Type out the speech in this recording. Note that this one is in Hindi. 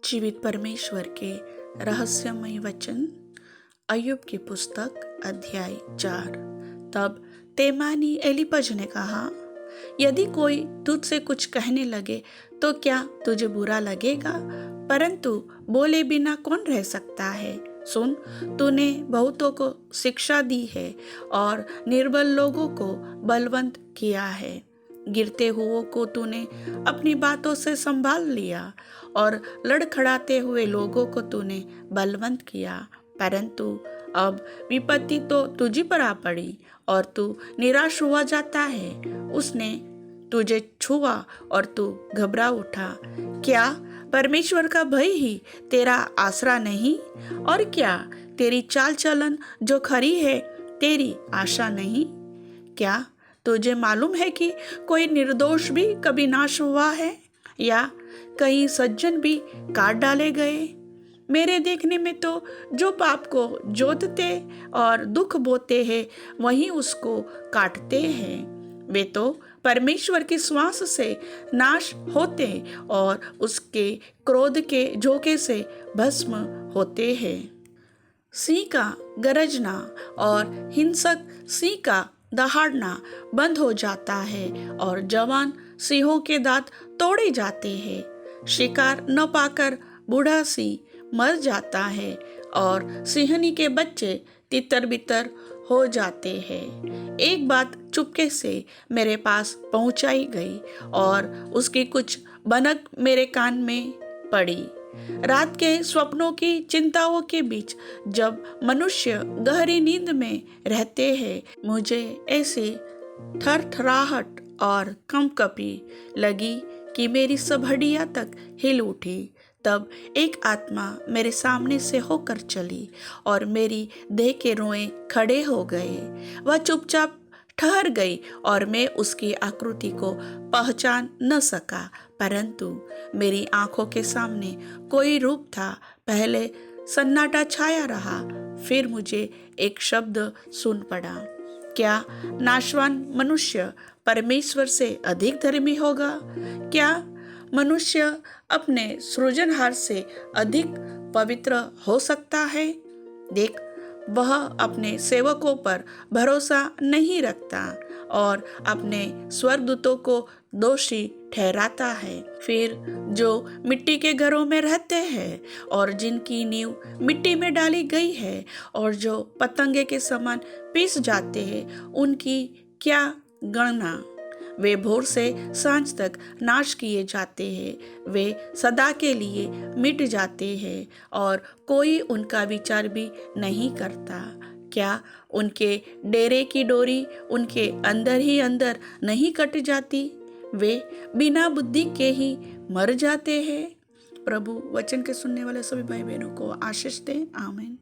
जीवित परमेश्वर के रहस्यमय वचन। अय्यूब की पुस्तक अध्याय 4। तब तेमानी एलीपज ने कहा, यदि कोई तुझसे कुछ कहने लगे तो क्या तुझे बुरा लगेगा? परंतु बोले बिना कौन रह सकता है? सुन, तूने बहुतों को शिक्षा दी है और निर्बल लोगों को बलवंत किया है। गिरते हुओं को तूने अपनी बातों से संभाल लिया और लड़खड़ाते हुए लोगों को तूने बलवंत किया। परंतु अब विपत्ति तो तुझी पर आ पड़ी और तू निराश हुआ जाता है। उसने तुझे छुआ और तू घबरा उठा। क्या परमेश्वर का भय ही तेरा आसरा नहीं? और क्या तेरी चाल चलन जो खरी है तेरी आशा नहीं? क्या तुझे मालूम है कि कोई निर्दोष भी कभी नाश हुआ है या कई सज्जन भी काट डाले गए? मेरे देखने में तो जो पाप को जोतते और दुख बोते हैं वही उसको काटते हैं। वे तो परमेश्वर की श्वास से नाश होते और उसके क्रोध के झोंके से भस्म होते हैं। सिंह का गरजना और हिंसक सिंह का दहाड़ना बंद हो जाता है और जवान सिंहों के दांत तोड़े जाते हैं। शिकार न पाकर बूढ़ा सिंह मर जाता है और सिंहनी के बच्चे तितर बितर हो जाते हैं। एक बात चुपके से मेरे पास पहुंचाई गई और उसकी कुछ भनक मेरे कान में पड़ी। रात के स्वप्नों की चिंताओं के बीच जब मनुष्य गहरी नींद में रहते हैं, मुझे ऐसी थरथराहट और कंपकपी लगी कि मेरी सब हड्डियां तक हिल उठी। तब एक आत्मा मेरे सामने से होकर चली और मेरी देह के रोए खड़े हो गए। वह चुपचाप ठहर गई और मैं उसकी आकृति को पहचान न सका, परंतु मेरी आंखों के सामने कोई रूप था। पहले सन्नाटा छाया रहा, फिर मुझे एक शब्द सुन पड़ा, क्या नाशवान मनुष्य परमेश्वर से अधिक धर्मी होगा? क्या मनुष्य अपने सृजनहार से अधिक पवित्र हो सकता है? देख, वह अपने सेवकों पर भरोसा नहीं रखता और अपने स्वर्गदूतों को दोषी ठहराता है। फिर जो मिट्टी के घरों में रहते हैं और जिनकी नींव मिट्टी में डाली गई है और जो पतंगे के समान पीस जाते हैं, उनकी क्या गणना? वे भोर से सांझ तक नाश किए जाते हैं। वे सदा के लिए मिट जाते हैं और कोई उनका विचार भी नहीं करता। क्या उनके डेरे की डोरी उनके अंदर ही अंदर नहीं कट जाती? वे बिना बुद्धि के ही मर जाते हैं। प्रभु वचन के सुनने वाले सभी भाई बहनों को आशीष दें। आमीन।